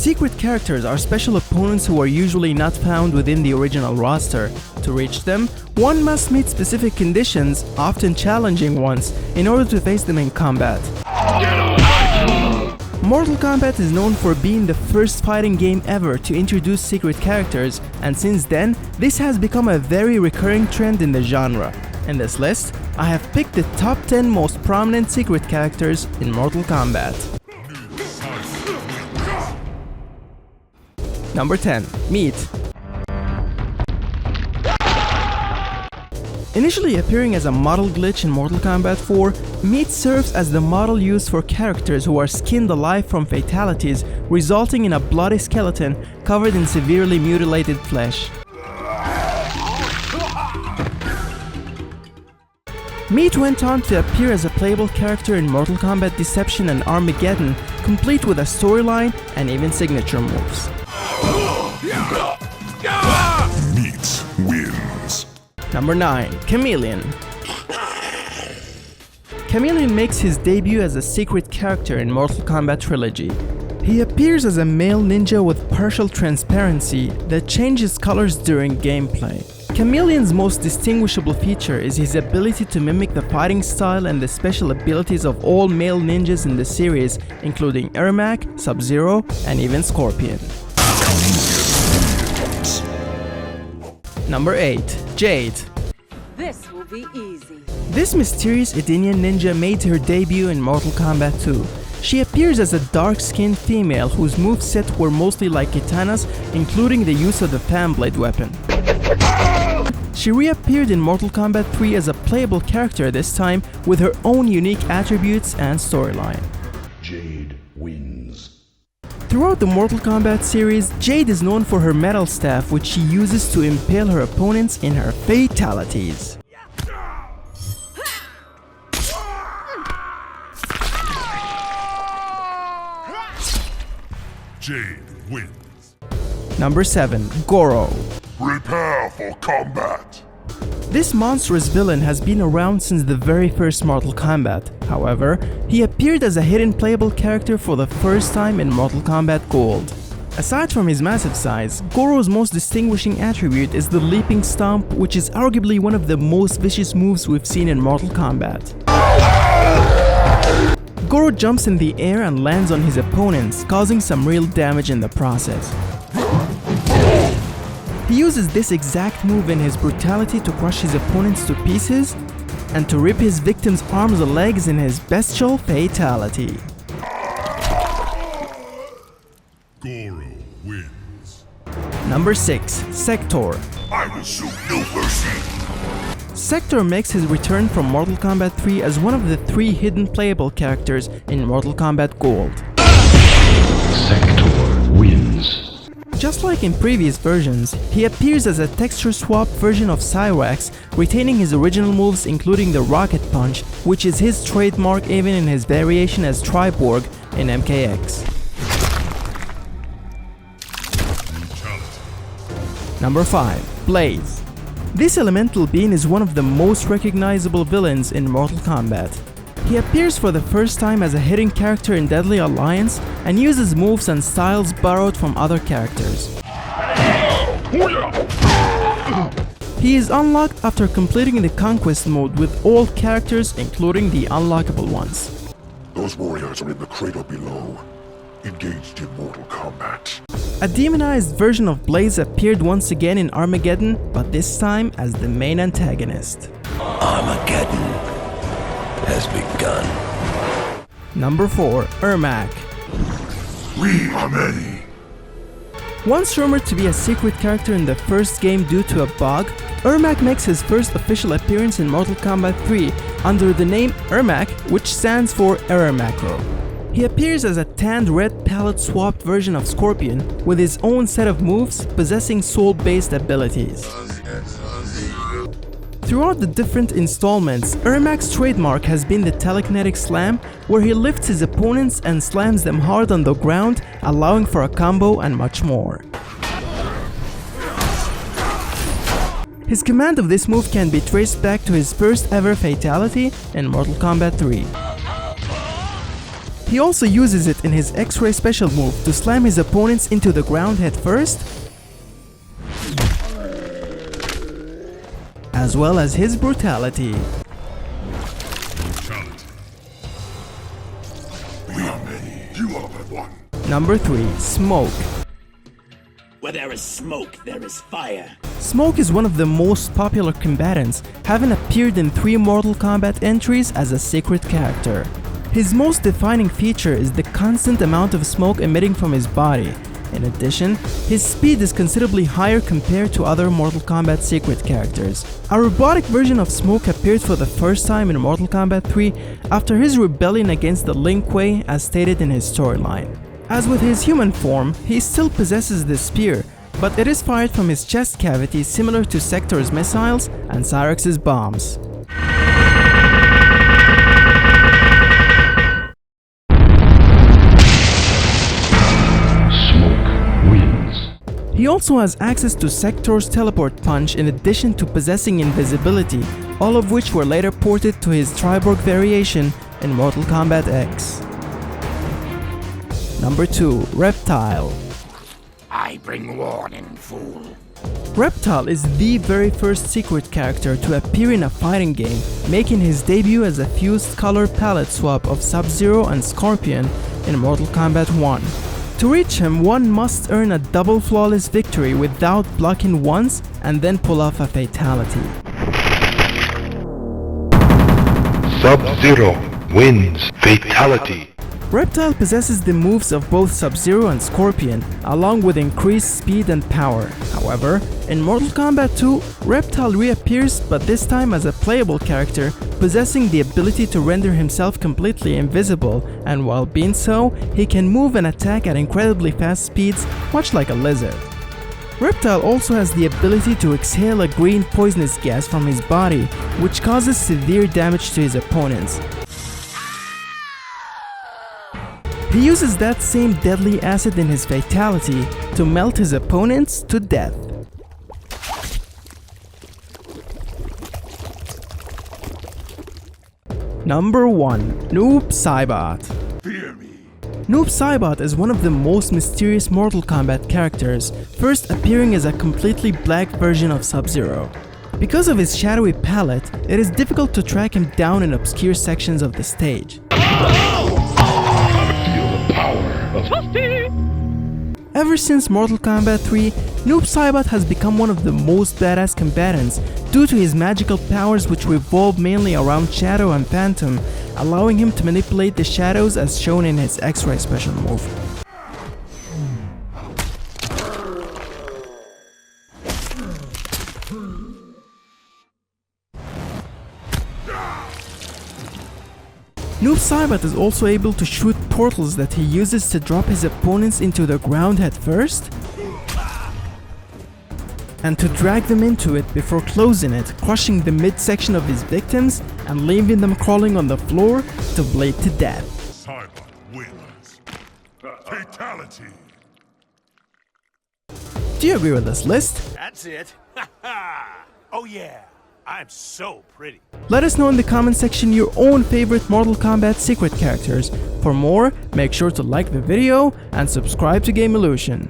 Secret characters are special opponents who are usually not found within the original roster. To reach them, one must meet specific conditions, often challenging ones, in order to face them in combat. Mortal Kombat is known for being the first fighting game ever to introduce secret characters, and since then, this has become a very recurring trend in the genre. In this list, I have picked the top 10 most prominent secret characters in Mortal Kombat. Number 10. Meat. Initially appearing as a model glitch in Mortal Kombat 4, Meat serves as the model used for characters who are skinned alive from fatalities, resulting in a bloody skeleton covered in severely mutilated flesh. Meat went on to appear as a playable character in Mortal Kombat Deception and Armageddon, complete with a storyline and even signature moves. Meat wins. Number 9. Chameleon. Chameleon makes his debut as a secret character in Mortal Kombat Trilogy. He appears as a male ninja with partial transparency that changes colors during gameplay. Chameleon's most distinguishable feature is his ability to mimic the fighting style and the special abilities of all male ninjas in the series, including ERMAC, Sub-Zero, and even Scorpion. Number 8. Jade. This will be easy. This mysterious Edenian ninja made her debut in Mortal Kombat 2. She appears as a dark-skinned female whose moveset were mostly like Kitana's, including the use of the fan blade weapon. She reappeared in Mortal Kombat 3 as a playable character this time with her own unique attributes and storyline. Jade wins. Throughout the Mortal Kombat series, Jade is known for her metal staff, which she uses to impale her opponents in her fatalities. Jade wins. Number 7. GORO. Prepare for combat. This monstrous villain has been around since the very first Mortal Kombat. However, he appeared as a hidden playable character for the first time in Mortal Kombat Gold. Aside from his massive size, GORO's most distinguishing attribute is the leaping stomp, which is arguably one of the most vicious moves we've seen in Mortal Kombat. GORO jumps in the air and lands on his opponents, causing some real damage in the process. He uses this exact move in his brutality to crush his opponents to pieces and to rip his victim's arms and legs in his bestial fatality. GORO wins. Number 6. SEKTOR. I will show no mercy. SEKTOR makes his return from Mortal Kombat 3 as one of the 3 hidden playable characters in Mortal Kombat Gold. SEKTOR wins. Just like in previous versions, he appears as a texture swap version of Cyrax, retaining his original moves including the Rocket Punch, which is his trademark even in his variation as Triborg in MKX. Number 5. Blaze. This elemental being is one of the most recognizable villains in Mortal Kombat. He appears for the first time as a hidden character in Deadly Alliance and uses moves and styles borrowed from other characters. He is unlocked after completing the Conquest mode with all characters including the unlockable ones. Those warriors are in the crater below, engaged in Mortal Kombat. A demonized version of Blaze appeared once again in Armageddon, but this time as the main antagonist. Armageddon has begun. Number 4. ERMAC. We are many. Once rumored to be a secret character in the first game due to a bug, ERMAC makes his first official appearance in Mortal Kombat 3 under the name ERMAC, which stands for Error Macro. He appears as a tanned red palette swapped version of Scorpion with his own set of moves possessing soul-based abilities. Throughout the different installments, ERMAC's trademark has been the telekinetic slam, where he lifts his opponents and slams them hard on the ground, allowing for a combo and much more. His command of this move can be traced back to his first ever fatality in Mortal Kombat 3. He also uses it in his X-ray special move to slam his opponents into the ground head first, as well as his brutality. We are many. You are but one. Number 3. Smoke. Where there is smoke, there is fire. Smoke is one of the most popular combatants, having appeared in 3 Mortal Kombat entries as a secret character. His most defining feature is the constant amount of smoke emitting from his body. In addition, his speed is considerably higher compared to other Mortal Kombat secret characters. A robotic version of Smoke appeared for the first time in Mortal Kombat 3 after his rebellion against the Lin Kuei, as stated in his storyline. As with his human form, he still possesses the spear, but it is fired from his chest cavity, similar to Sektor's missiles and Cyrex's bombs. He also has access to Sektor's teleport punch in addition to possessing invisibility, all of which were later ported to his Triborg variation in Mortal Kombat X. Number 2. Reptile. I bring warning, fool. Reptile is the very first secret character to appear in a fighting game, making his debut as a fused color palette swap of Sub-Zero and Scorpion in Mortal Kombat 1. To reach him, one must earn a double flawless victory without blocking once and then pull off a fatality. Sub-Zero wins fatality. Reptile possesses the moves of both Sub-Zero and Scorpion, along with increased speed and power. However, in Mortal Kombat 2, Reptile reappears, but this time as a playable character, possessing the ability to render himself completely invisible, and while being so, he can move and attack at incredibly fast speeds, much like a lizard. Reptile also has the ability to exhale a green poisonous gas from his body, which causes severe damage to his opponents. He uses that same deadly acid in his fatality to melt his opponents to death. Number 1. NOOB SAIBOT. Fear me. NOOB SAIBOT is one of the most mysterious Mortal Kombat characters, first appearing as a completely black version of Sub-Zero. Because of his shadowy palette, it is difficult to track him down in obscure sections of the stage. Ever since Mortal Kombat 3, NOOB SAIBOT has become one of the most badass combatants due to his magical powers, which revolve mainly around Shadow and Phantom, allowing him to manipulate the shadows as shown in his X-ray special move. NOOB SAIBOT is also able to shoot portals that he uses to drop his opponents into the ground head first and to drag them into it before closing it, crushing the midsection of his victims and leaving them crawling on the floor to bleed to death. SAIBOT wins. Fatality. Do you agree with this list? That's it. Oh yeah, I'm so pretty. Let us know in the comment section your own favorite Mortal Kombat secret characters. For more, make sure to like the video and subscribe to Game Illusion.